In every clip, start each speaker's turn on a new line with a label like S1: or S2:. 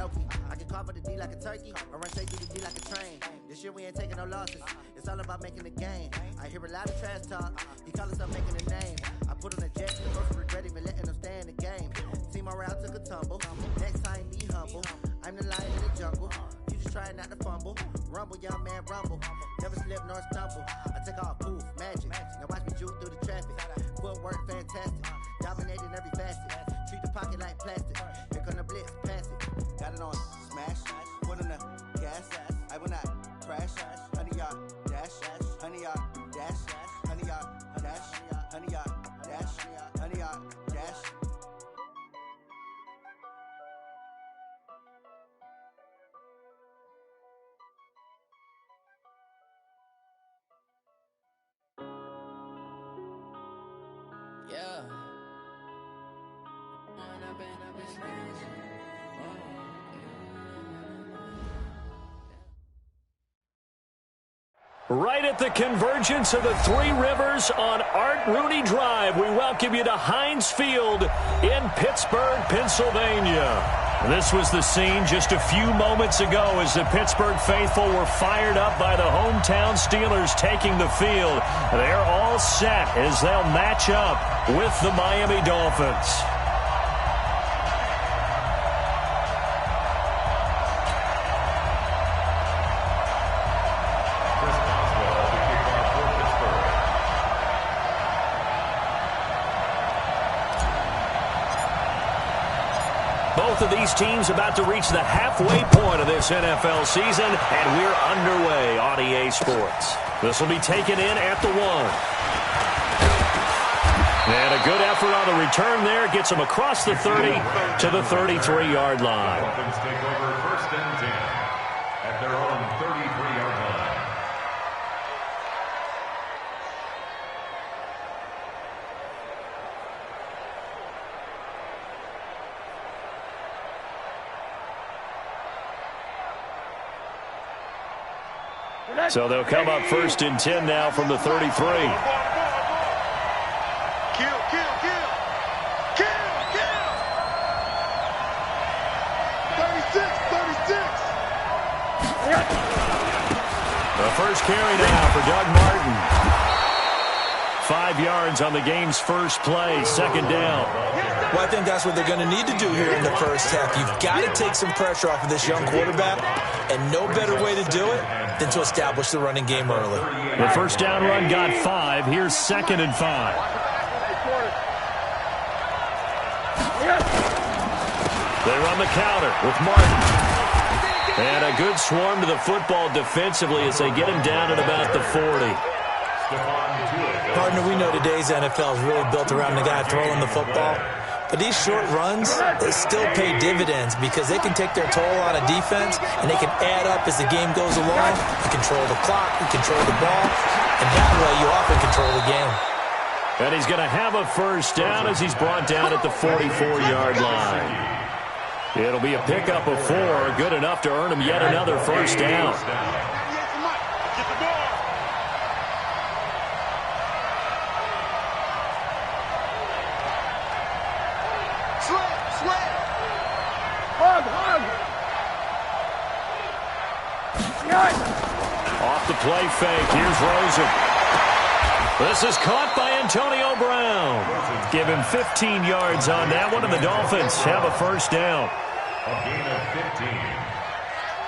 S1: low-key. I can carve up the D like a turkey, or run straight through the D like a train. This year we ain't taking no losses. It's all about making the game. I hear a lot of trash talk. He call himself making a name. I put on a jet, the most regret even letting them stay in the game. Team around took a tumble. Next time be humble. I'm the lion in the jungle. You just try not to fumble. Rumble, young man, rumble. Never slip nor stumble. I take off, poof, magic. Now watch me juke through the traffic. Footwork fantastic. Dominating every facet. Treat the pocket like plastic. Here come the blitz, pass it. Got it on smash. Put on the gas. I will not crash. Honey yard dash. Honey yard dash. Honey yard dash. Honey yard dash. Honey yard dash.
S2: Yeah.
S3: Right at the convergence of the Three Rivers on Art Rooney Drive, we welcome you to Heinz Field in Pittsburgh, Pennsylvania. This was the scene just a few moments ago as the Pittsburgh faithful were fired up by the hometown Steelers taking the field. They're all set as they'll match up with the Miami Dolphins. Both of these teams about to reach the halfway point of this NFL season, and we're underway on EA Sports. This will be taken in at the 1. And a good effort on the return there gets them across the 30 to the 33-yard line.
S4: Dolphins take over first and 10 at their own 33-yard line.
S3: So they'll come up first and 10 now from the 33.
S5: Kill. 36.
S3: The first carry now for Doug Martin. 5 yards on the game's first play, second down.
S6: Well, I think that's what they're going to need to do here in the first half. You've got to take some pressure off of this young quarterback, and no better way to do it than to establish the running game early.
S3: The first down run got 5. Here's second and 5. They run the counter with Martin. And a good swarm to the football defensively as they get him down at about the 40.
S6: Partner, we know today's NFL is really built around the guy throwing the football. But these short runs, they still pay dividends because they can take their toll on a defense and they can add up as the game goes along. You control the clock, you control the ball, and that way you often control the game.
S3: And he's going to have a first down as he's brought down at the 44-yard line. It'll be a pickup of 4, good enough to earn him yet another first down. Off the play fake, here's Rosen. This is caught by Antonio Brown. Give him 15 yards on that one, and the Dolphins have a first down.
S4: A gain of 15.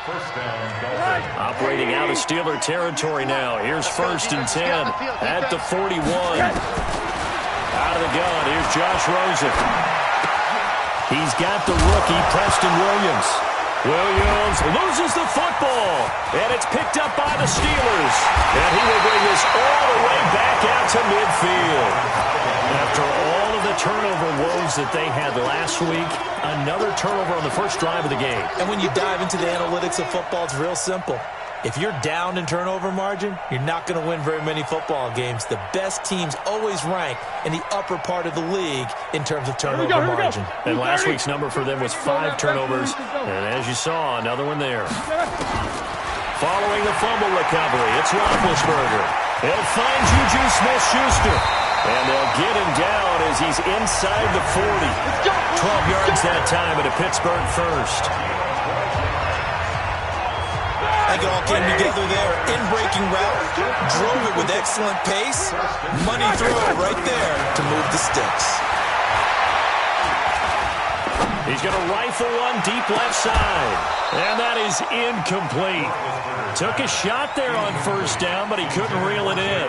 S4: First down, Dolphins.
S3: Operating out of Steeler territory now. Here's first and 10 at the 41. Out of the gun, here's Josh Rosen. He's got the rookie, Preston Williams. Williams loses the football, and it's picked up by the Steelers. And he will bring this all the way back out to midfield. After all of the turnover woes that they had last week, another turnover on the first drive of the game.
S6: And when you dive into the analytics of football, it's real simple. If you're down in turnover margin, you're not going to win very many football games. The best teams always rank in the upper part of the league in terms of turnover margin.
S3: And last week's number for them was 5 turnovers. And as you saw, another one there. Following the fumble recovery, it's Roethlisberger. He'll find Juju Smith-Schuster. And they'll get him down as he's inside the 40. 12 yards that time at a Pittsburgh first.
S6: I think it all came together there. In-breaking route, drove it with excellent pace. Money throw right there to move the sticks.
S3: He's going to rifle one deep left side. And that is incomplete. Took a shot there on first down, but he couldn't reel it in.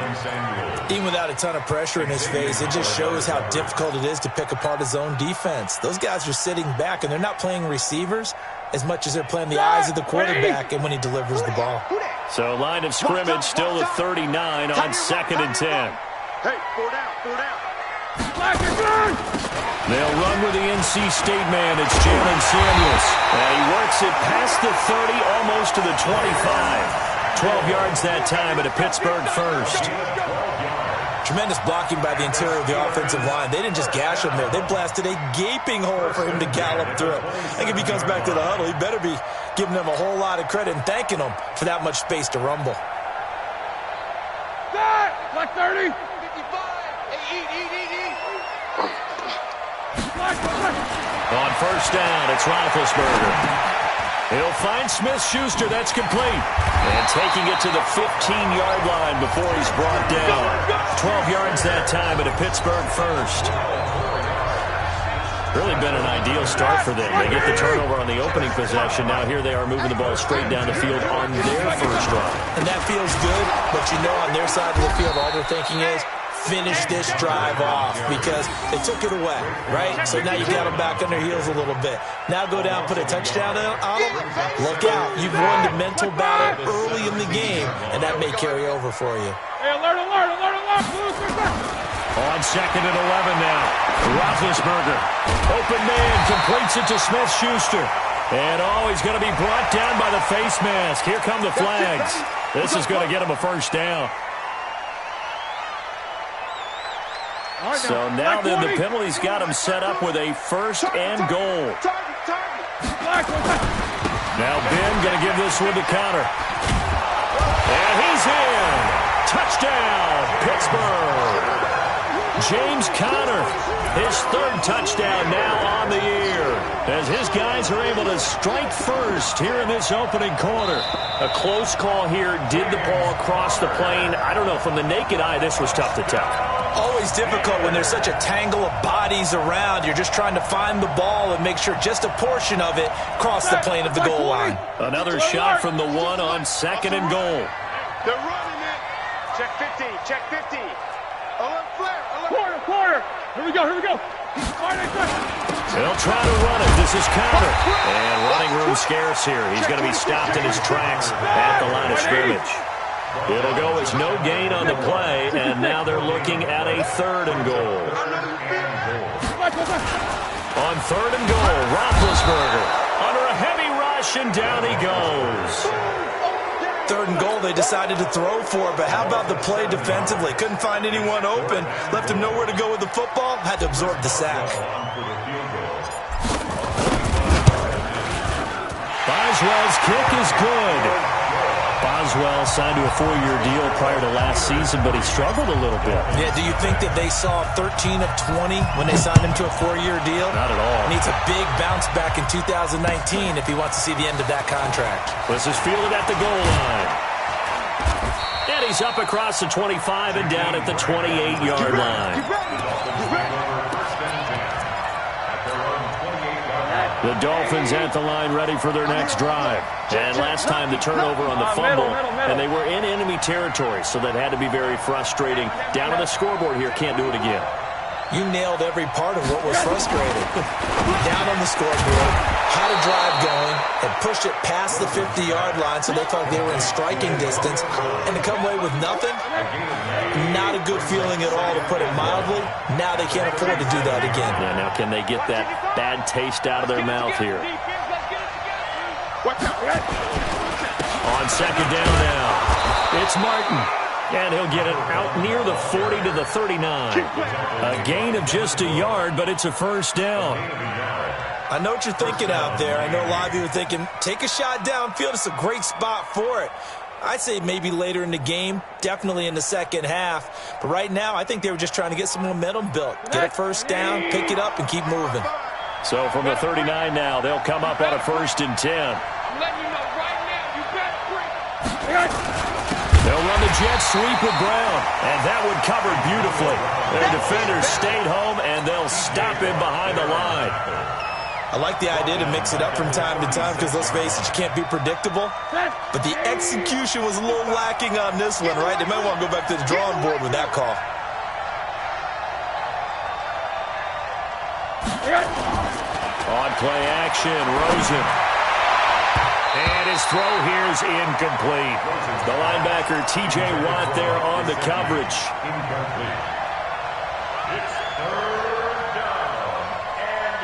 S6: Even without a ton of pressure in his face, it just shows how difficult it is to pick apart his own defense. Those guys are sitting back, and they're not playing receivers as much as they're playing the eyes of the quarterback and when he delivers the ball.
S3: So line of scrimmage still the 39 on 2nd and 10.
S5: Hey, 4 down, 4 down.
S3: They'll run with the NC State man. It's Jalen Samuels. And he works it past the 30, almost to the 25. 12 yards that time at a Pittsburgh first.
S6: Tremendous blocking by the interior of the offensive line. They didn't just gash him there. They blasted a gaping hole for him to gallop through. I think if he comes back to the huddle, he better be giving them a whole lot of credit and thanking them for that much space to rumble.
S5: Black 30. 55. Hey, eat.
S3: On first down, it's Roethlisberger. He'll find Smith-Schuster. That's complete. And taking it to the 15-yard line before he's brought down. 12 yards that time at a Pittsburgh first. Really been an ideal start for them. They get the turnover on the opening possession. Now here they are moving the ball straight down the field on their first drive.
S6: And that feels good, but you know on their side of the field, all they're thinking is, finish this drive off because they took it away, right? So now you got them back on their heels a little bit. Now go down, put a touchdown on them. Look out. You've won the mental battle early in the game, and that may carry over for you.
S5: Hey, alert.
S3: On 2nd and 11 now. Roethlisberger. Open man. Completes it to Smith-Schuster. And he's going to be brought down by the face mask. Here come the flags. This is going to get him a first down. So now then the penalty's got him set up with a first and goal. Now Ben going to give this one to Connor. And he's in. Touchdown, Pittsburgh. James Conner, his 3rd touchdown now on the year, as his guys are able to strike first here in this opening quarter. A close call here. Did the ball cross the plane? I don't know. From the naked eye, this was tough to tell.
S6: Always difficult when there's such a tangle of bodies around. You're just trying to find the ball and make sure just a portion of it crossed the plane of the goal line.
S3: Another shot from the 1 on 2nd and goal.
S5: They're running it. Check 15. Check 15. Alert flare. Quarter. Here we go.
S3: They'll try to run it. This is Conner. And running room scarce here. He's going to be stopped in his tracks at the line of scrimmage. It'll go as no gain on the play, and now they're looking at a 3rd and goal. On 3rd and goal, Roethlisberger under a heavy rush, and down he goes.
S6: 3rd and goal they decided to throw for, but how about the play defensively? Couldn't find anyone open, left him nowhere to go with the football, had to absorb the sack.
S3: Boswell's kick is good. Boswell signed to a 4-year deal prior to last season, but he struggled a little bit.
S6: Yeah, do you think that they saw 13 of 20 when they signed him to a 4-year deal?
S3: Not at all.
S6: Needs a big bounce back in 2019 if he wants to see the end of that contract.
S3: This is fielded at the goal line. And he's up across the 25 and down at the 28-yard line. The Dolphins at the line ready for their next drive. And last time the turnover on the fumble, and they were in enemy territory, so that had to be very frustrating. Down on the scoreboard here, can't do it again.
S6: You nailed every part of what was frustrating. Down on the scoreboard, had a drive going, and pushed it past the 50-yard line so they thought they were in striking distance, and to come away with nothing, not a good feeling at all, to put it mildly. Now they can't afford to do that again.
S3: Yeah, now can they get that bad taste out of their mouth here? On 2nd down now, it's Martin. And he'll get it out near the 40 to the 39. A gain of just a yard, but it's a first down.
S6: I know what you're thinking out there. I know a lot of you are thinking, take a shot downfield. It's a great spot for it. I'd say maybe later in the game, definitely in the second half. But right now, I think they were just trying to get some momentum built. Get a first down, pick it up, and keep moving.
S3: So from the 39 now, they'll come up on a 1st and 10.
S5: I'm letting you know right now, you better bring.
S3: They'll run the jet sweep with Brown, and that one covered beautifully. Their defenders stayed home, and they'll stop him behind the line.
S6: I like the idea to mix it up from time to time because, let's face it, you can't be predictable. But the execution was a little lacking on this one, right? They might want to go back to the drawing board with that call.
S3: On play action, Rosen. And his throw here is incomplete. The linebacker, T.J. Watt, there on the coverage.
S4: Incomplete. It's 3rd down and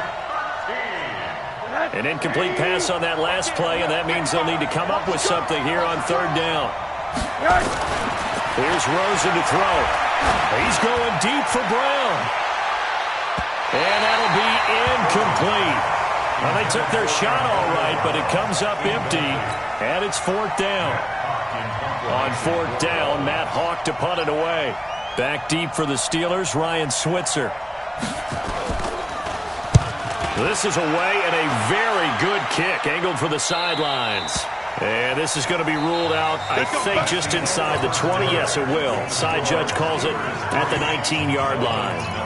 S4: 13.
S3: An incomplete pass on that last play, and that means they'll need to come up with something here on 3rd down. Here's Rosen to throw. He's going deep for Brown. And that'll be incomplete. Well, they took their shot all right, but it comes up empty, and it's 4th down. On 4th down, Matt Hawk to punt it away. Back deep for the Steelers, Ryan Switzer. This is away, and a very good kick, angled for the sidelines. And this is going to be ruled out, I think, just inside the 20. Yes, it will. Side judge calls it at the 19-yard line.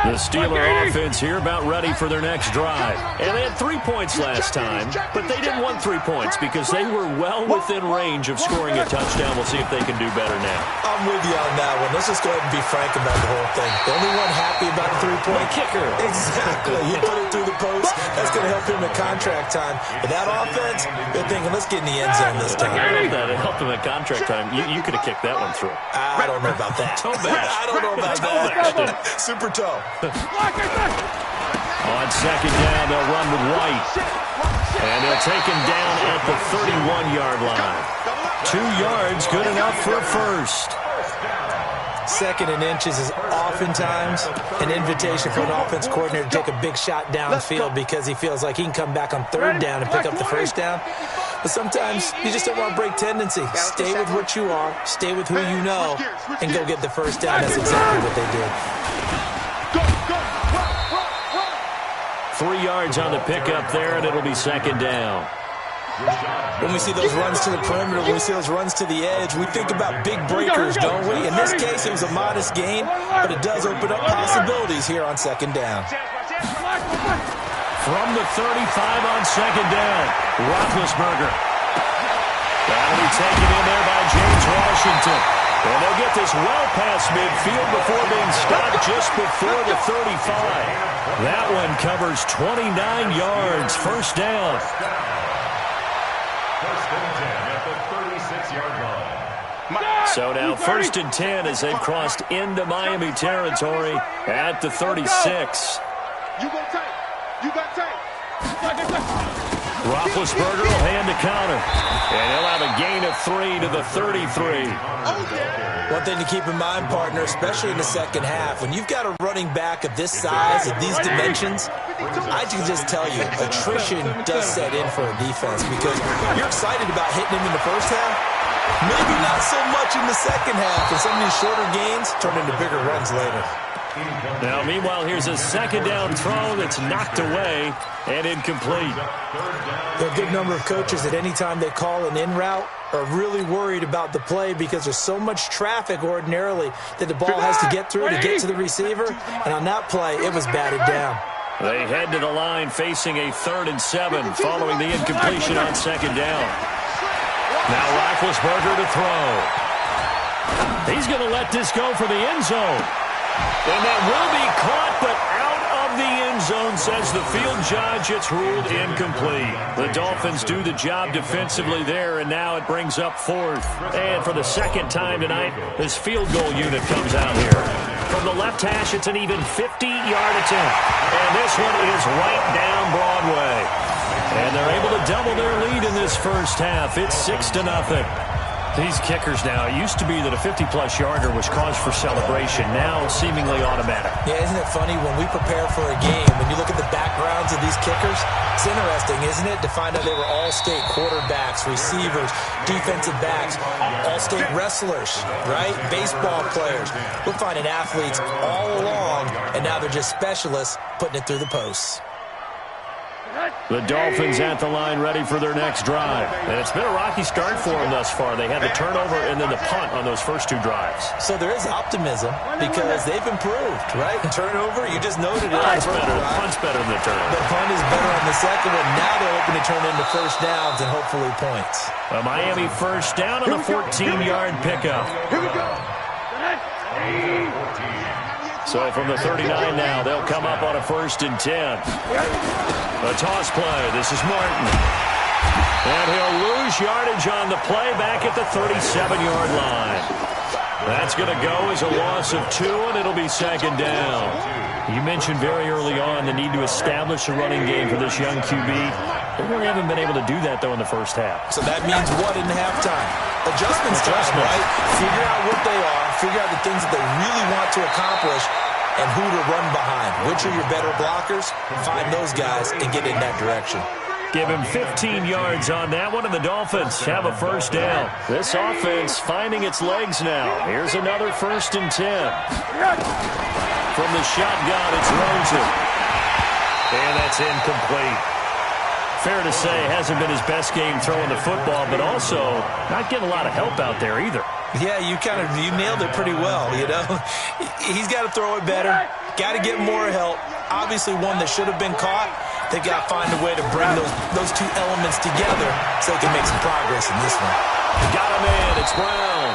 S3: The Steeler offense here about ready for their next drive. And they had 3 points last time, but they didn't want 3 points because they were well within range of scoring a touchdown. We'll see if they can do better now.
S6: I'm with you on that one. Let's just go ahead and be frank about the whole thing. The only one happy about a 3-point
S3: kicker.
S6: Exactly. He put it through the post. That's going to help him at contract time. But that offense, they're thinking, let's get in the end zone this time.
S3: I love that. It helped him at contract time. You could have kicked that one through.
S6: I don't know about that.
S3: Toe bash.
S6: I don't know about that. Super toe.
S3: On 2nd down, they'll run with White. And they'll take him down at the 31-yard line. 2 yards, good enough for a first.
S6: 2nd and inches is oftentimes an invitation for an offense coordinator to take a big shot downfield because he feels like he can come back on 3rd down and pick up the 1st down. But sometimes you just don't want to break tendency. Stay with what you are, stay with who you know, and go get the 1st down. That's exactly what they did.
S3: 3 yards on the pickup there, and it'll be 2nd down.
S6: When we see those runs to the perimeter, when we see those runs to the edge, we think about big breakers, don't we? In this case, it was a modest gain, but it does open up possibilities here on 2nd down.
S3: From the 35 on 2nd down, Roethlisberger. That'll be taken in there by James Washington. And they'll get this well past midfield before being stopped just before the 35. That one covers 29 yards. 1st down.
S4: 1st and 10 at the 36-yard line.
S3: So now 1st and 10 as they've crossed into Miami territory at the 36.
S5: You go tight. You got tight.
S3: Roethlisberger will hand the counter. And he'll have a gain of 3 to the 33.
S6: One thing to keep in mind, partner, especially in the 2nd half, when you've got a running back of this size, of these dimensions, I can just tell you, attrition does set in for a defense because you're excited about hitting him in the 1st half. Maybe not so much in the 2nd half, and some of these shorter gains turn into bigger runs later.
S3: Now, meanwhile, here's a 2nd down throw that's knocked away and incomplete.
S6: There are a good number of coaches that any time they call an in route are really worried about the play because there's so much traffic ordinarily that the ball has to get through to get to the receiver. And on that play, it was batted down.
S3: They head to the line facing a 3rd and 7 following the incompletion on 2nd down. Now Roethlisberger to throw. He's going to let this go for the end zone. And that will be caught, but out of the end zone, says the field judge. It's ruled incomplete. The Dolphins do the job defensively there, and now it brings up 4th. And for the 2nd time tonight, this field goal unit comes out here. From the left hash, it's an even 50-yard attempt. And this one is right down Broadway. And they're able to double their lead in this 1st half. It's 6-0. These kickers now, it used to be that a 50-plus yarder was cause for celebration. Now, seemingly automatic.
S6: Yeah, isn't it funny? When we prepare for a game, when you look at the backgrounds of these kickers, it's interesting, isn't it, to find out they were all-state quarterbacks, receivers, defensive backs, all-state wrestlers, right? Baseball players. We're finding athletes all along, and now they're just specialists putting it through the posts.
S3: The Dolphins at the line ready for their next drive. And it's been a rocky start for them thus far. They had the turnover and then the punt on those first two drives.
S6: So there is optimism because they've improved, right? Turnover, you just noted it.
S3: Punt's better. Punt's better than the turnover.
S6: The punt is better on the second one. Now they're hoping to turn into first downs and hopefully points.
S3: A Miami first down on a 14-yard pickup.
S5: Here we go.
S3: So from the 39 now, they'll come up on a 1st and 10. A toss play. This is Martin. And he'll lose yardage on the play back at the 37-yard line. That's going to go as a loss of 2, and it'll be 2nd down. You mentioned very early on the need to establish a running game for this young QB. They really haven't been able to do that, though, in the first half.
S6: So that means what in halftime? Adjustments time, right? Figure out what they are, figure out the things that they really want to accomplish, and who to run behind. Which are your better blockers? Find those guys and get in that direction.
S3: Give him 15 yards on that one, and the Dolphins have a first down. This offense finding its legs now. Here's another 1st and 10. From the shotgun, it's Rosen. And that's incomplete. Fair to say, hasn't been his best game throwing the football, but also not getting a lot of help out there either.
S6: Yeah, you nailed it pretty well, you know. He's got to throw it better. Got to get more help. Obviously one that should have been caught. They got to find a way to bring those two elements together so they can make some progress in this one.
S3: Got him in. It's Brown.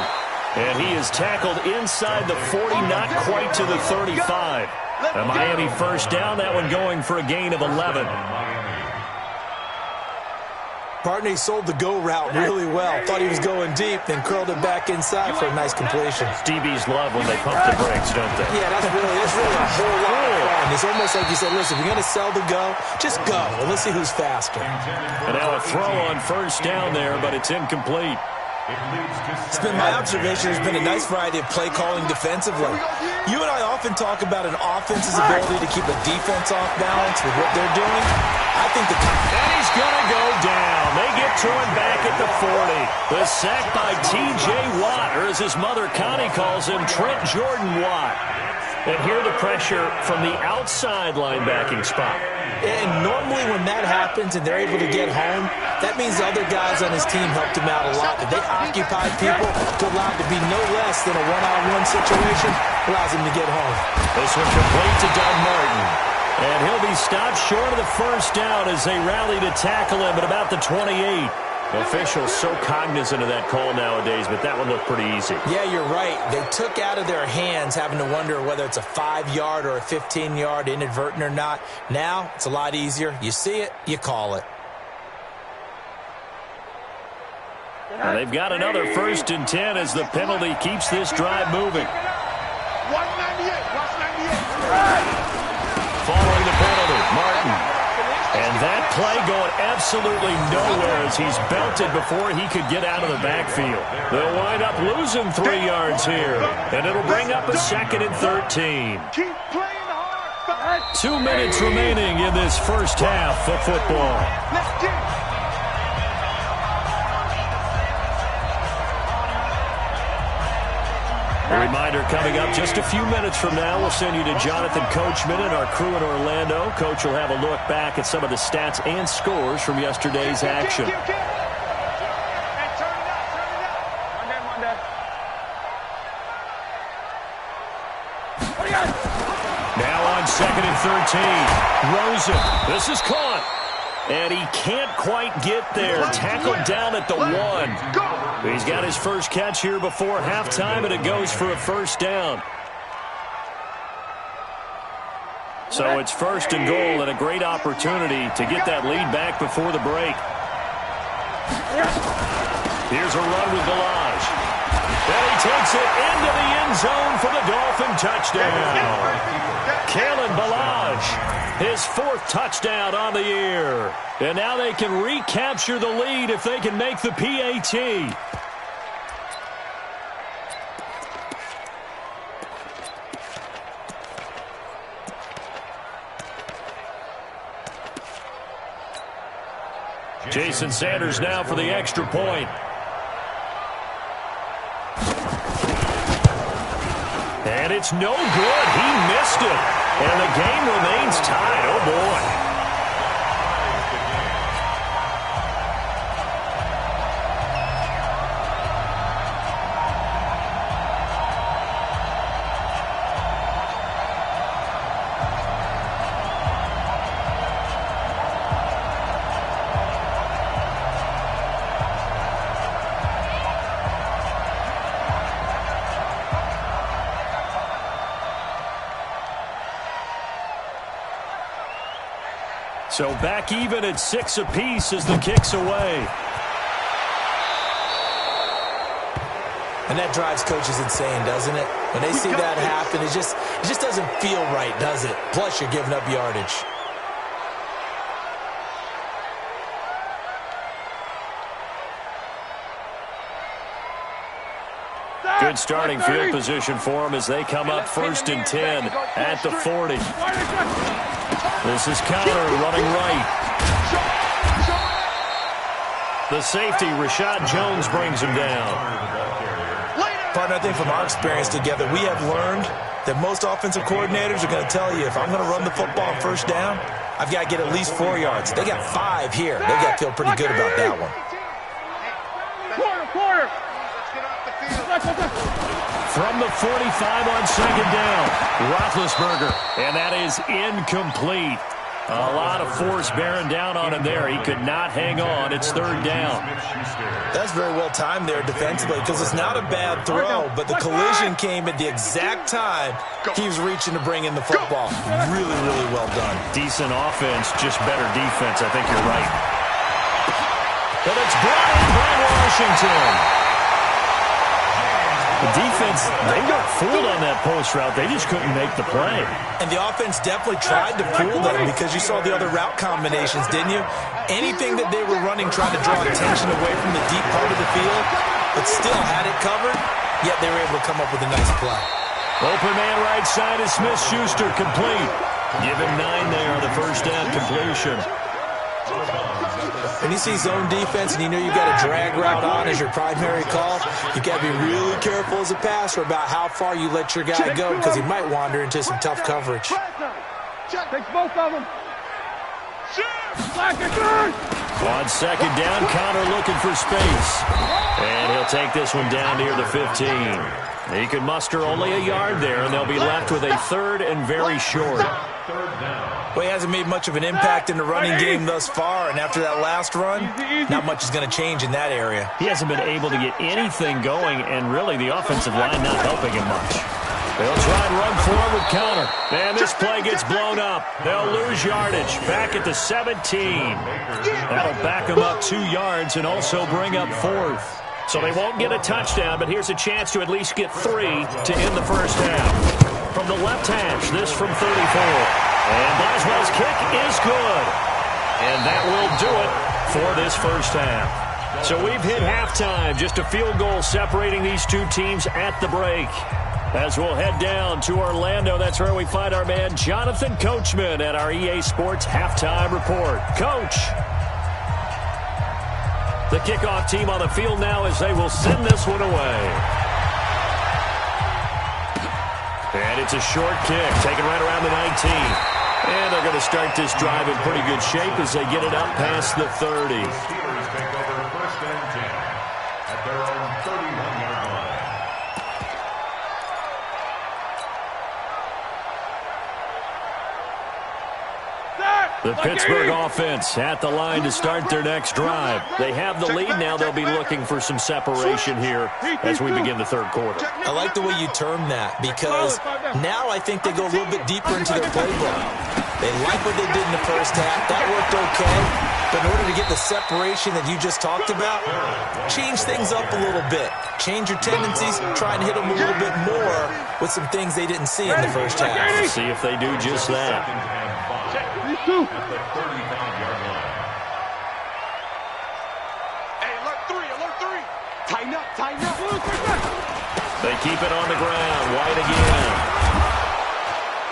S3: And he is tackled inside the 40, not quite to the 35. A Miami first down, that one going for a gain of 11.
S6: Partner sold the go route really well. Thought he was going deep, then curled it back inside for a nice completion.
S3: DBs love when they pump the brakes, don't they?
S6: Yeah, that's really a whole lot of fun. It's almost like you said, listen, if you're going to sell the go, just go, and let's see who's faster.
S3: And now a throw on first down there, but it's incomplete.
S6: It's been my observation there's been a nice variety of play calling defensively. You and I often talk about an offense's ability to keep a defense off balance with what they're doing. I think and
S3: he's going to go down. They get to him back at the 40. The sack by T.J. Watt, or as his mother Connie calls him, Trent Jordan Watt. And here the pressure from the outside linebacking spot.
S6: And normally when that happens and they're able to get home, that means the other guys on his team helped him out a lot. That they occupied people to allow it to be no less than a one-on-one situation, allows him to get home.
S3: This one complete to Doug Martin. And he'll be stopped short of the first down as they rally to tackle him at about the 28. Officials so cognizant of that call nowadays, but that one looked pretty easy.
S6: Yeah, you're right. They took out of their hands having to wonder whether it's a 5-yard or a 15-yard inadvertent or not. Now, it's a lot easier. You see it, you call it.
S3: Well, they've got another 1st and 10 as the penalty keeps this drive moving.
S5: 198.
S3: Following the penalty, Martin. And that play going absolutely nowhere as he's belted before he could get out of the backfield. They'll wind up losing 3 yards here, and it'll bring up a 2nd and 13.
S5: Keep playing hard.
S3: 2 minutes remaining in this first half of football.
S5: Let's get it.
S3: A reminder coming up just a few minutes from now, we'll send you to Jonathan Coachman and our crew in Orlando. Coach will have a look back at some of the stats and scores from yesterday's action.
S5: And turn it up.
S3: Now on 2nd and 13, Rosen. This is caught. And he can't quite get there. Tackled down at the 1. He's got his first catch here before halftime, and it goes for a first down. So it's 1st and goal, and a great opportunity to get that lead back before the break. Here's a run with Balaj. And he takes it into the end zone for the Dolphin touchdown. Kalen Balaj, his 4th touchdown on the year. And now they can recapture the lead if they can make the PAT. Jason Sanders now for the extra point. And it's no good. He missed it. And the game remains tied. Oh, boy. So back even at 6 apiece as the kick's away.
S6: And that drives coaches insane, doesn't it? When they see that happen, it just doesn't feel right, does it? Plus, you're giving up yardage.
S3: Good starting field position for them as they come up 1st and 10 at the 40. This is Counter running right. The safety, Rashad Jones, brings him down.
S6: Partner, I think from our experience together, we have learned that most offensive coordinators are going to tell you, if I'm going to run the football on 1st down, I've got to get at least 4 yards. They got 5 here. They got to feel pretty good about that one.
S5: Quarter.
S3: From the 45 on 2nd down, Roethlisberger, and that is incomplete. A lot of force bearing down on him there. He could not hang on. It's 3rd down.
S6: That's very well timed there defensively because it's not a bad throw, but the collision came at the exact time he was reaching to bring in the football. Really, really well done.
S3: Decent offense, just better defense. I think you're right. But it's brought in by Washington. The defense, they got fooled on that post route. They just couldn't make the play.
S6: And the offense definitely tried to fool them because you saw the other route combinations, didn't you? Anything that they were running tried to draw attention away from the deep part of the field, but still had it covered, yet they were able to come up with a nice play.
S3: Open man right side is Smith-Schuster, complete. Give him 9 there on the 1st down completion.
S6: When you see zone defense and you know you've got a drag route on as your primary call, you've got to be really careful as a passer about how far you let your guy go because he might wander into some tough coverage.
S5: Takes both of them.
S3: On 2nd down, Connor looking for space. And he'll take this one down near the 15. He can muster only a yard there, and they'll be left with a 3rd and very short.
S6: Well, he hasn't made much of an impact in the running game thus far, and after that last run, not much is going to change in that area.
S3: He hasn't been able to get anything going, and really the offensive line not helping him much. They'll try and run forward with Counter. And this play gets blown up. They'll lose yardage. Back at the 17. That'll back them up 2 yards and also bring up 4th. So they won't get a touchdown, but here's a chance to at least get 3 to end the 1st half. From the left hash, this from 34. And Boswell's kick is good. And that will do it for this 1st half. So we've hit halftime. Just a field goal separating these 2 teams at the break. As we'll head down to Orlando, that's where we find our man Jonathan Coachman at our EA Sports Halftime Report. Coach. The kickoff team on the field now as they will send this one away. And it's a short kick, taken right around the 19. And they're going to start this drive in pretty good shape as they get it up past the 30.
S4: Steelers take over 1st and 10 at their own 31-yard line.
S3: The Pittsburgh offense at the line to start their next drive. They have the lead now. They'll be looking for some separation here as we begin the 3rd quarter.
S6: I like the way you term that because now I think they go a little bit deeper into their playbook. They like what they did in the 1st half. That worked okay. But in order to get the separation that you just talked about, change things up a little bit. Change your tendencies. Try and hit them a little bit more with some things they didn't see in the 1st half.
S3: Let's see if they do just that.
S4: At the 35-yard line.
S5: Hey, alert 3. Tighten up.
S3: They keep it on the ground. White again.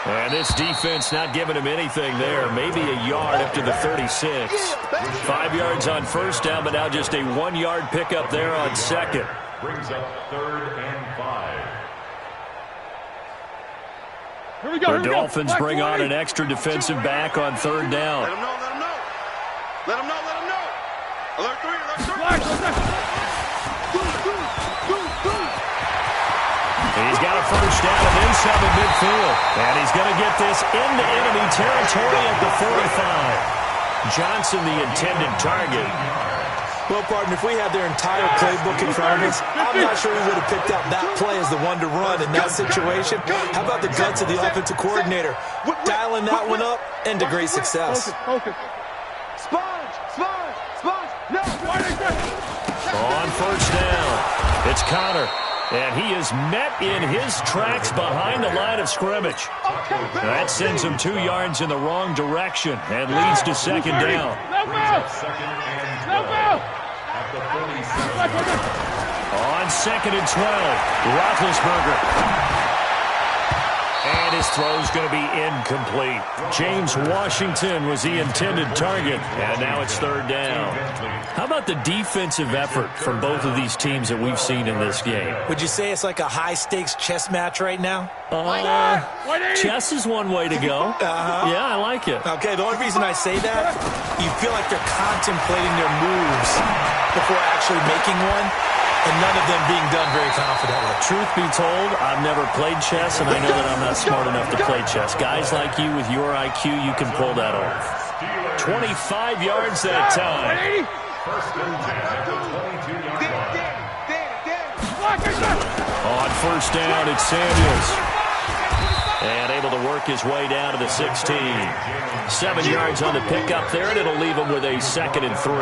S3: And this defense not giving him anything there. Maybe a yard up to the 36. 5 yards on first down, but now just a 1-yard pickup there on second.
S4: Brings up 3rd and 5.
S5: Here we go.
S3: The Dolphins bring on an extra defensive back on 3rd down.
S5: Let him know. Let him know. Alert 3.
S3: He's got a first down and then some at midfield. And he's going to get this into enemy territory at the 45. Johnson, the intended target.
S6: Well, partner, if we had their entire playbook in front of us, I'm not sure we would have picked out that play as the one to run in that situation. How about the guts of the offensive coordinator? Dialing that one up into great success.
S5: Focus. Sponge. No.
S3: On first down, it's Connor. And he is met in his tracks behind the line of scrimmage. That sends him 2 yards in the wrong direction and leads to second down. On 2nd and 12, Roethlisberger. And his throw's going to be incomplete. James Washington was the intended target, and now it's 3rd down. How about the defensive effort from both of these teams that we've seen in this game?
S6: Would you say it's like a high-stakes chess match right now?
S3: Chess is one way to go. Yeah, I like it.
S6: Okay, the only reason I say that, you feel like they're contemplating their moves before actually making one, and none of them being done very confidently.
S3: Truth be told, I've never played chess, and I know that I'm not smart enough to play chess. Guys like you with your IQ, you can pull that off. 25 yards that time.
S4: First and 10 at the 22-yard line.
S3: On first down, it's Samuels. And able to work his way down to the 16. 7 yards on the pickup there, and it'll leave him with a 2nd and 3.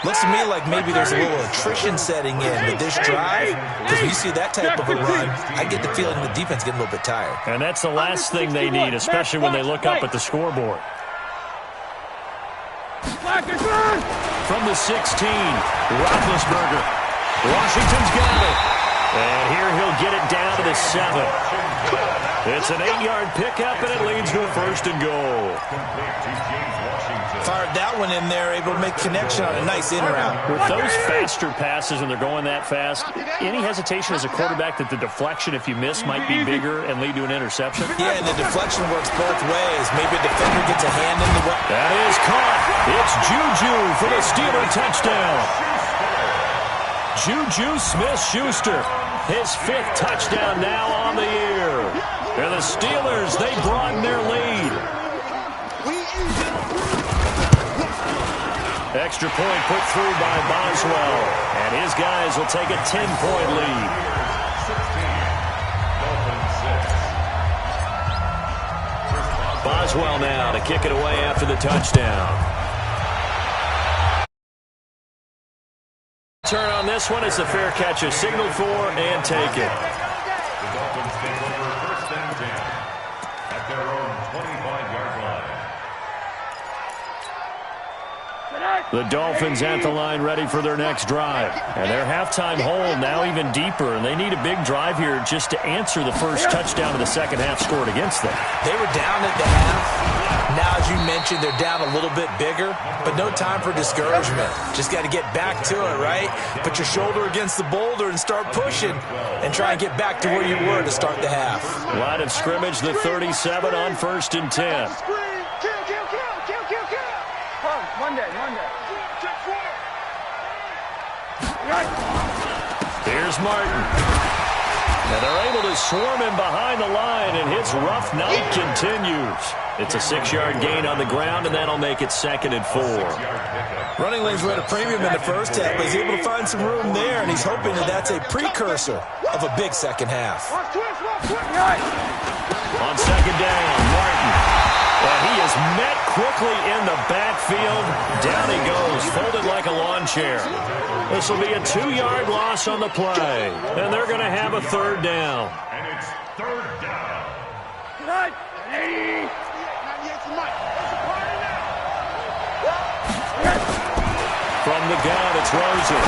S6: Looks to me like maybe there's a little attrition setting in with this drive, because when you see that type of a run, I get the feeling the defense getting a little bit tired.
S3: And that's the last thing they need, especially when they look up at the scoreboard. From the 16, Roethlisberger. Washington's got it. And here he'll get it down to the 7. It's an 8-yard pickup, and it leads to a 1st and goal.
S6: Fired that one in there, able to make connection on a nice in route.
S3: With those faster passes and they're going that fast, any hesitation as a quarterback that the deflection, if you miss, might be bigger and lead to an interception?
S6: Yeah, and the deflection works both ways. Maybe a defender gets a hand in the way.
S3: That is caught. It's Juju for the Steeler touchdown. Juju Smith-Schuster, his 5th touchdown now on the year. And the Steelers, they broaden their lead. Extra point put through by Boswell. And his guys will take a 10-point lead. 16, Boswell now to kick it away after the touchdown. Turn on this one. It's a fair catch, a signal for, and take it.
S4: The Dolphins take over 1st and 10 at their own 25-yard line.
S3: The Dolphins at the line ready for their next drive. And their halftime hole now even deeper, and they need a big drive here just to answer the first touchdown of the second half scored against them.
S6: They were down at the half. Now, as you mentioned, they're down a little bit bigger, but no time for discouragement. Just got to get back to it, right? Put your shoulder against the boulder and start pushing and try and get back to where you were to start the half.
S3: Line of scrimmage, the 37 on 1st and 10.
S5: Monday.
S3: Here's Martin. And they're able to swarm him behind the line, and his rough night continues. It's a 6-yard gain on the ground, and that'll make it 2nd and 4.
S6: Running lanes were at a premium in the first half, but he's able to find some room there, and he's hoping that that's a precursor of a big second half.
S3: On 2nd down, Martin. And he is met quickly in the backfield. Down he goes, folded like a lawn chair. This will be a 2-yard loss on the play. And they're going to have a 3rd down.
S4: And it's 3rd down.
S3: From the gun, it's Rosen.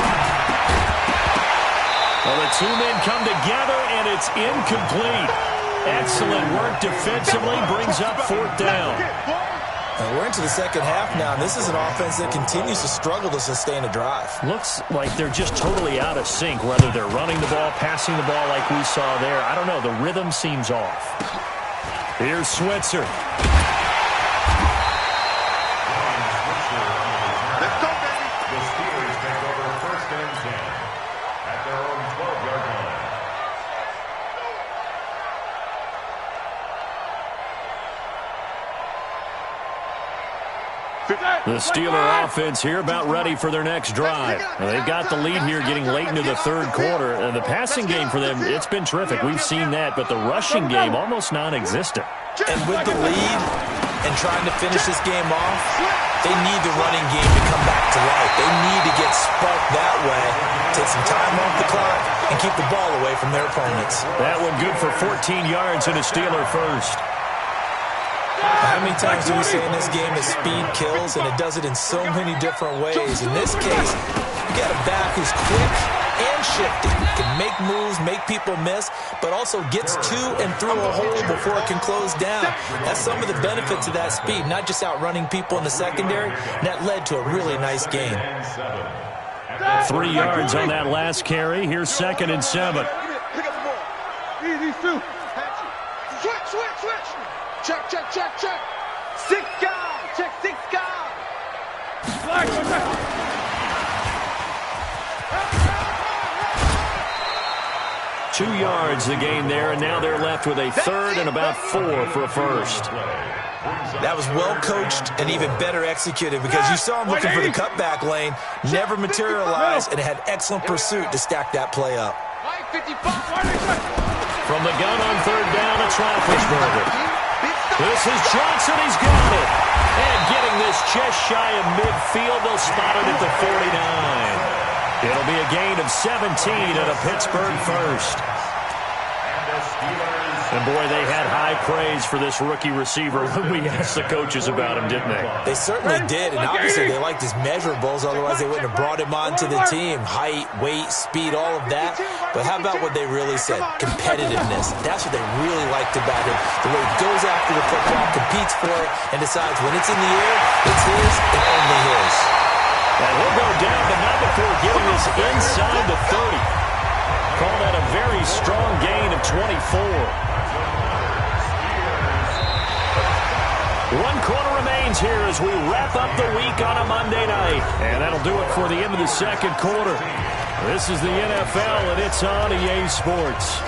S3: Well, the 2 men come together, and it's incomplete. Excellent work defensively brings up 4th down.
S6: And we're into the second half now, and this is an offense that continues to struggle to sustain a drive.
S3: Looks like they're just totally out of sync, whether they're running the ball, passing the ball like we saw there. I don't know. The rhythm seems off. Here's Switzer.
S5: Let's go, baby.
S4: The Steelers take over 1st and 10 at their own 12-yard line.
S3: The Steeler offense here about ready for their next drive. Now, they've got the lead here getting late into the 3rd quarter. And the passing game for them, it's been terrific. We've seen that, but the rushing game almost non-existent.
S6: And with the lead and trying to finish this game off, they need the running game to come back to life. They need to get sparked that way, take some time off the clock, and keep the ball away from their opponents.
S3: That one good for 14 yards and a Steeler first.
S6: How many times do we say in this game that speed kills, and it does it in so many different ways? In this case, you got a back who's quick and shifty, can make moves, make people miss, but also gets to and through a hole before it can close down. That's some of the benefits of that speed, not just outrunning people in the secondary, and that led to a really nice game.
S3: 3 yards on that last carry. Here's 2nd and 7.
S5: Pick up the ball. These two. Switch. Check. 6 guys. Check 6 guys.
S3: Two yards the gain there, and now they're left with a 3rd and about 4 for a first.
S6: That was well coached and even better executed because you saw him looking for the cutback lane, never materialized, and had excellent pursuit to stack that play up.
S3: From the gun on 3rd down, it's Roethlisberger. This is Johnson. He's got it. And getting this just shy of midfield, they'll spot it at the 49. It'll be a gain of 17 and a Pittsburgh first. And, boy, they had high praise for this rookie receiver when we asked the coaches about him, didn't they?
S6: They certainly did, and obviously they liked his measurables, otherwise they wouldn't have brought him onto the team. Height, weight, speed, all of that. But how about what they really said? Competitiveness. That's what they really liked about him. The way he goes after the football, competes for it, and decides when it's in the air, it's his and only his.
S3: And he'll go down, but not before getting this inside the 30. Call that a very strong gain of 24. 1 quarter remains here as we wrap up the week on a Monday night. And that'll do it for the end of the 2nd quarter. This is the NFL, and it's on EA Sports.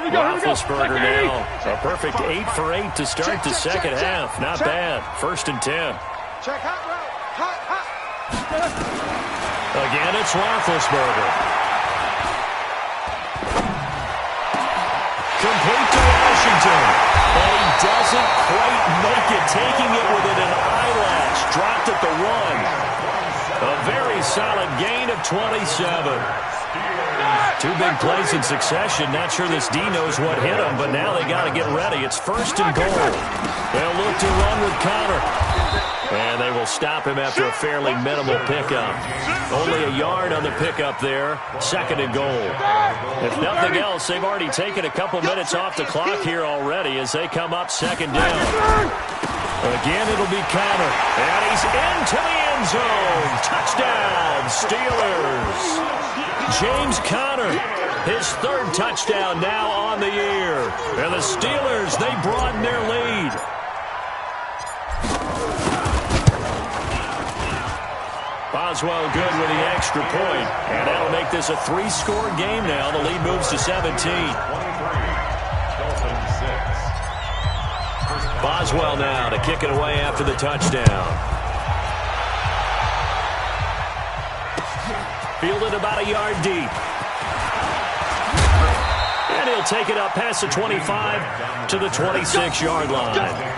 S3: Roethlisberger now. A perfect 8 for 8 to start the second half. Not bad. 1st and 10.
S5: Check hot route. Hot.
S3: Again, it's Roethlisberger. Complete to Washington. And he doesn't quite make it, taking it within an eyelash. Dropped at the 1. A very solid gain of 27. 2 big plays in succession. Not sure this D knows what hit him, but now they got to get ready. It's 1st and goal. They'll look to run with Connor. And they will stop him after a fairly minimal pickup. Only a yard on the pickup there. 2nd and goal. If nothing else, they've already taken a couple minutes off the clock here already as they come up 2nd down. Again, it'll be Connor. And he's into the end zone. Touchdown, Steelers. James Conner, his 3rd touchdown now on the year. And the Steelers, they broaden their lead. Boswell good with the extra point. And that'll make this a 3-score game now. The lead moves to 17. Boswell now to kick it away after the touchdown. Fielded about a yard deep. And he'll take it up past the 25 to the 26-yard line.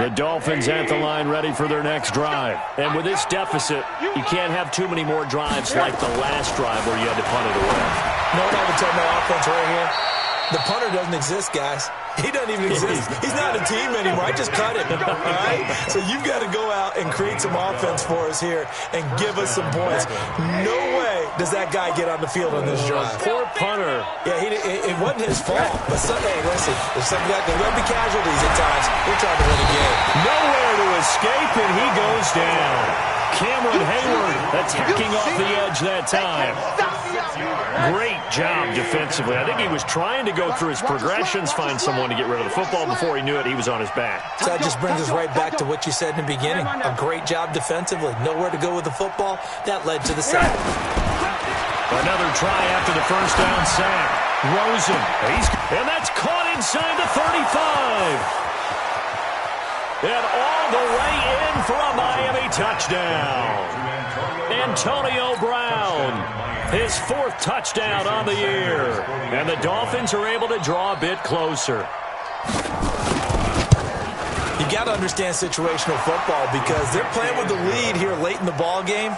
S3: The Dolphins at the line ready for their next drive. And with this deficit, you can't have too many more drives like the last drive where you had to punt it away.
S6: You know what I would tell my offense right here? The punter doesn't exist, guys. He doesn't even exist. He's not a team anymore. I just cut him, all right? So you've got to go out and create some offense for us here and give us some points. No way does that guy get on the field on this drive.
S3: Poor punter.
S6: Yeah, it wasn't his fault. But hey, listen, there's going to be casualties at times. We're trying to win a game.
S3: Nowhere to escape, and he goes down. Cameron Hayward attacking off the edge that time. Great job defensively. I think he was trying to go through his progressions, find someone to get rid of the football. Before he knew it, he was on his back.
S6: So that just brings us right back to what you said in the beginning. A great job defensively. Nowhere to go with the football. That led to the sack.
S3: Another try after the first down sack. Rosen. And that's caught inside the 35. And all the way in for a Miami touchdown. Antonio Brown, his 4th touchdown on the year. And the Dolphins are able to draw a bit closer.
S6: You got to understand situational football because they're playing with the lead here late in the ball game.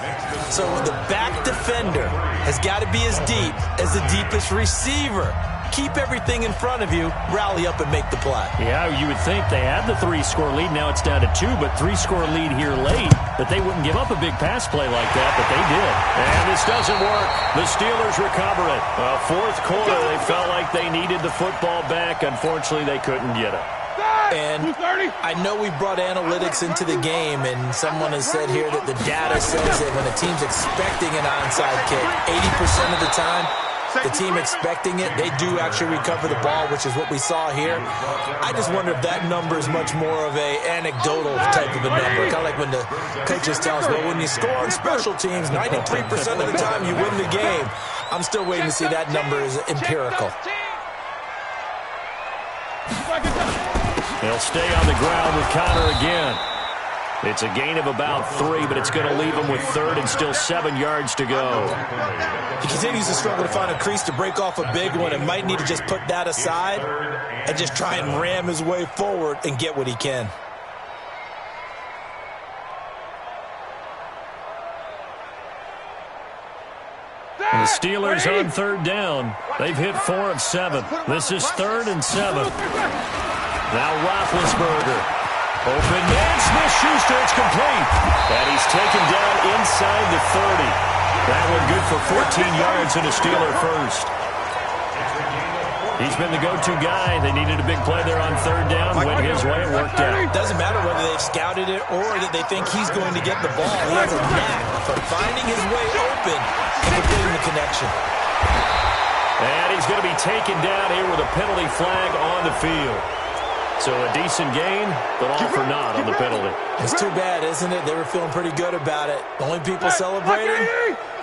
S6: So the back defender has got to be as deep as the deepest receiver. Keep everything in front of you, rally up and make the play.
S3: Yeah, you would think they had the 3-score lead. Now it's down to 2, but 3-score lead here late. That they wouldn't give up a big pass play like that, but they did. And this doesn't work. The Steelers recover it. 4th quarter, they felt like they needed the football back. Unfortunately, they couldn't get it.
S6: And I know we brought analytics into the game, and someone has said here that the data says that when a team's expecting an onside kick, 80% of the time, the team expecting it, they do actually recover the ball, which is what we saw here. I just wonder if that number is much more of a anecdotal type of a number. Kind of like when the coaches tell us, well, when you score on special teams, 93% of the time you win the game. I'm still waiting to see that number is empirical.
S3: They'll stay on the ground with Connor again. It's a gain of about 3, but it's going to leave him with 3rd and still 7 yards to go.
S6: He continues to struggle to find a crease to break off a big one and might need to just put that aside and just try and ram his way forward and get what he can.
S3: The Steelers on 3rd down. They've hit 4 of 7. This is 3rd and 7. Now Roethlisberger. Open, and Smith-Schuster, it's complete. And he's taken down inside the 30. That one good for 14 yards and a Steeler first. He's been the go-to guy. They needed a big play there on 3rd down. Went his way, it worked out.
S6: It doesn't matter whether they've scouted it or that they think he's going to get the ball. He has a knack for finding his way open and completing the connection.
S3: And he's going to be taken down here with a penalty flag on the field. So a decent gain, but all for naught on the penalty.
S6: It's too bad, isn't it? They were feeling pretty good about it. The only people celebrating,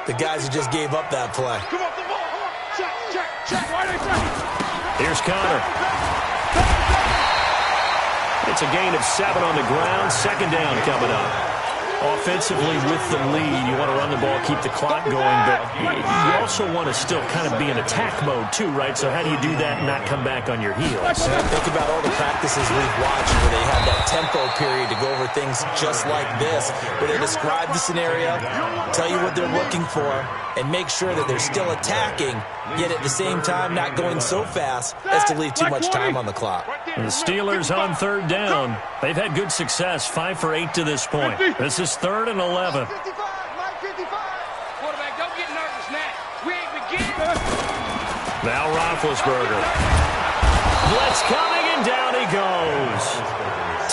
S6: the guys who just gave up that play.
S5: Come on, come on. Check.
S3: Here's Connor. It's a gain of 7 on the ground. 2nd down coming up. Offensively with the lead, you want to run the ball, keep the clock going, but you also want to still kind of be in attack mode too, right? So how do you do that and not come back on your heels?
S6: Yeah, think about all the practices we've watched where they have that tempo period to go over things just like this, where they describe the scenario, tell you what they're looking for, and make sure that they're still attacking, yet at the same time not going so fast as to leave too much time on the clock.
S3: And the Steelers on 3rd down. They've had good success, 5 for 8 to this point. This is 3rd and 11.
S5: Quarterback, don't get nervous now. We ain't beginning.
S3: Now Roethlisberger. Blitz coming, and down he goes.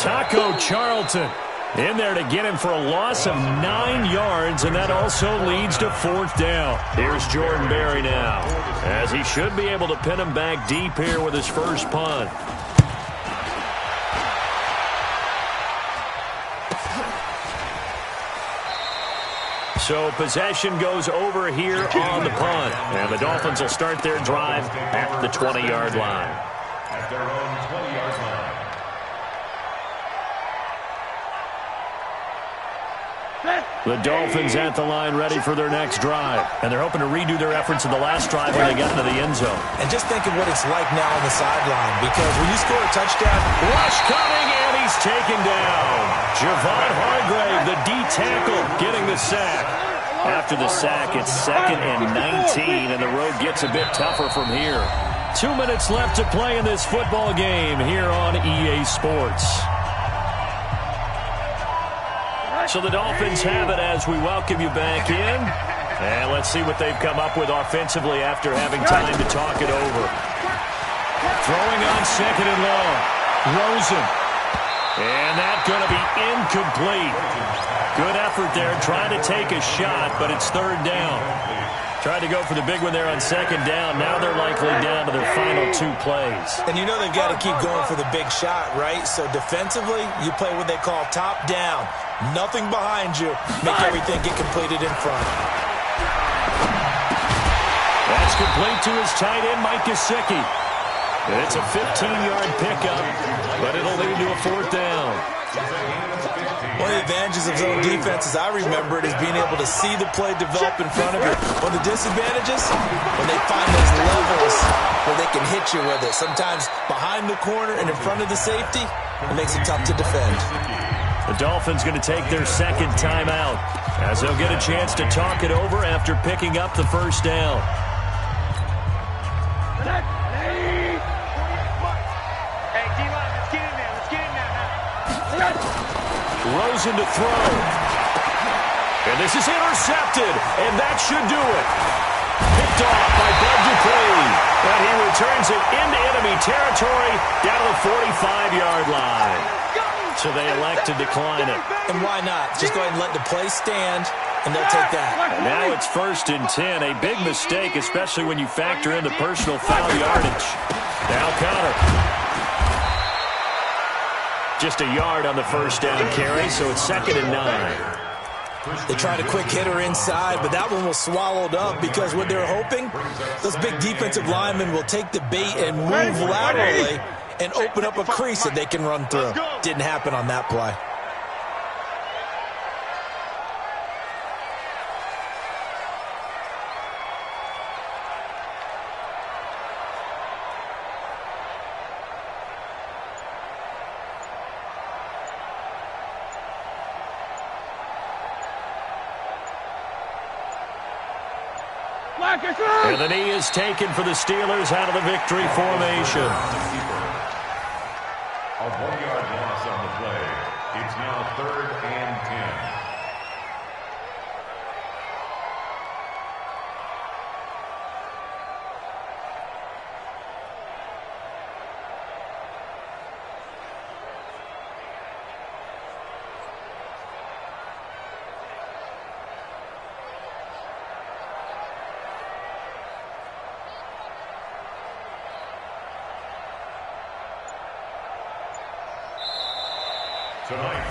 S3: Taco Charlton in there to get him for a loss of 9 yards, and that also leads to 4th down. Here's Jordan Berry now, as he should be able to pin him back deep here with his first punt. So possession goes over here on the punt. And the Dolphins will start their drive at the 20-yard line.
S4: At their own 20-yard line.
S3: The Dolphins at the line ready for their next drive. And they're hoping to redo their efforts in the last drive when they got into the end zone.
S6: And just think of what it's like now on the sideline, because when you score a touchdown,
S3: rush coming, and he's taken down. Javon Hargrave, the D tackle, getting the sack. After the sack, it's 2nd and 19, and the road gets a bit tougher from here. 2 minutes left to play in this football game here on EA Sports. So the Dolphins have it as we welcome you back in. And let's see what they've come up with offensively after having time to talk it over. Throwing on 2nd and long. Rosen. And that's going to be incomplete. Good effort there, trying to take a shot, but it's 3rd down. Tried to go for the big one there on 2nd down. Now they're likely down to their final 2 plays.
S6: And you know they've got to keep going for the big shot, right? So defensively, you play what they call top down. Nothing behind you. Make everything get completed in front.
S3: That's complete to his tight end, Mike Gesicki. It's a 15-yard pickup, but it'll lead to a 4th down.
S6: One of the advantages of zone defense, as I remember it, is being able to see the play develop in front of you. One of the disadvantages, when they find those levels where they can hit you with it, sometimes behind the corner and in front of the safety, it makes it tough to defend.
S3: The Dolphins going to take their 2nd timeout as they'll get a chance to talk it over after picking up the 1st down.
S5: Hey, D-line, let's get in there. Let's get in there now.
S3: Rosen to throw. And this is intercepted, and that should do it. Picked off by Bud Dupree. But he returns it into enemy territory down to the 45-yard line. So they elect to decline it.
S6: And why not? Just go ahead and let the play stand, and they'll take that.
S3: And now it's 1st and 10. A big mistake, especially when you factor in the personal foul yardage. Now Connor. Just a yard on the 1st down carry, so it's 2nd and 9.
S6: They tried a quick hitter inside, but that one was swallowed up because what they're hoping, those big defensive linemen will take the bait and move laterally and open up a crease that they can run through. Didn't happen on that play.
S3: And the knee is taken for the Steelers out of the victory formation.
S4: A 1-yard loss on the play. It's now 3rd and 10.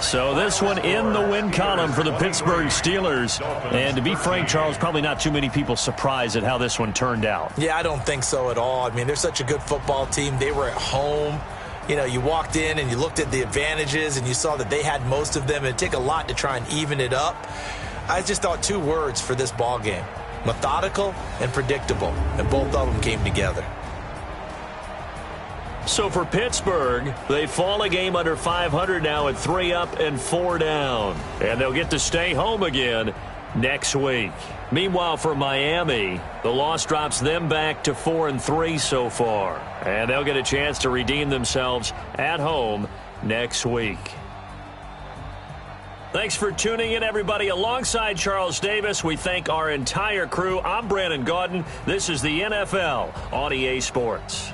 S3: So this one in the win column for the Pittsburgh Steelers. And to be frank, Charles, probably not too many people surprised at how this one turned out.
S6: Yeah, I don't think so at all. I mean, they're such a good football team. They were at home. You know, you walked in and you looked at the advantages and you saw that they had most of them. It'd take a lot to try and even it up. I just thought 2 words for this ball game: methodical and predictable. And both of them came together.
S3: So for Pittsburgh, they fall a game under 500 now at 3 up and 4 down. And they'll get to stay home again next week. Meanwhile, for Miami, the loss drops them back to 4-3 so far. And they'll get a chance to redeem themselves at home next week. Thanks for tuning in, everybody. Alongside Charles Davis, we thank our entire crew. I'm Brandon Gaudin. This is the NFL on EA Sports.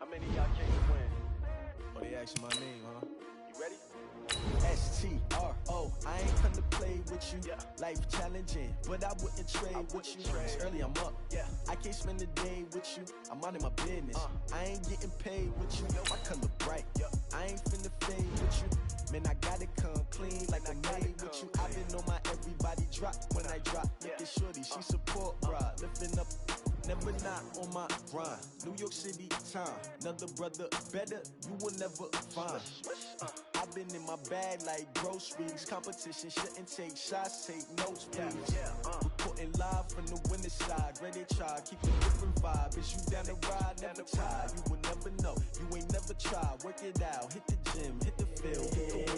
S5: How many of y'all came to win?
S7: Oh, they asking my name, huh?
S5: You ready?
S7: S-T-R-O. know I ain't come to play with you. Life challenging, but I wouldn't trade with you. It's early, I'm up. I can't spend the day with you. I'm minding my business. I ain't getting paid with you. My color bright. I ain't finna fade with you. Man, I gotta come clean like I made with you. I've been on my everybody drop when I drop. Look at shorty, she support, bruh. Lifting up, never not on my grind. New York City time, another brother better, you will never find. I've been in my bag like groceries. Competition shouldn't take shots, take notes, please. Reporting live from the winning side. Ready to try, keep a different vibe. Is you down the ride, never tired. You will never know, you ain't never tried. Work it out, hit the gym, hit the field.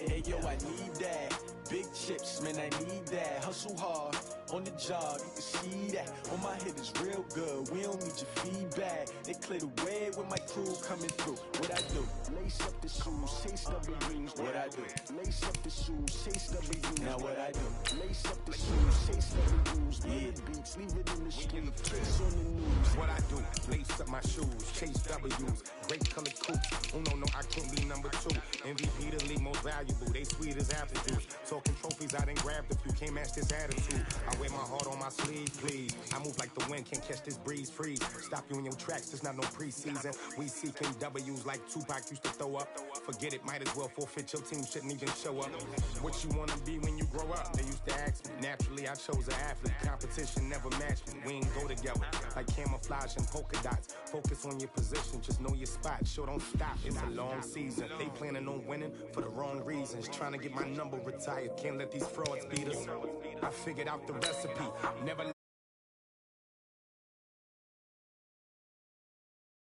S7: Hey, yo, I need that. Big chips, man, I need that. Hustle hard, on the job, you can see that. On my head is real good, we don't need your feedback. They clear the way with my crew coming through. What I do? Lace up the shoes, chase W's. What I do? Lace up the shoes, chase W's. Now what I do? Lace up the shoes, chase W's. Yeah, beats, leave it in the street, case on the news.
S8: What I do? Lace up my shoes, chase W's. Great color coops. Oh no, I can't be number 2. MVP the league most valuable. They sweet as apple juice. Talking trophies, I done grabbed a few. Can't match this attitude. I wear my heart on my sleeve, please. I move like the wind, can't catch this breeze. Freeze. Stop you in your tracks. There's not no preseason. We seeking W's like Tupac used to throw up. Forget it, might as well forfeit. Your team shouldn't even show up. What you wanna be when you grow up? They used to ask me. Naturally, I chose an athlete. Competition never matched me. We ain't go together like camouflage and polka dots. Focus on your position, just know your spot. Sure, don't stop. It's a long season. They planning on winning for the wrong reasons. Trying to get my number retired. Can't let these frauds beat us. I figured out the recipe. Never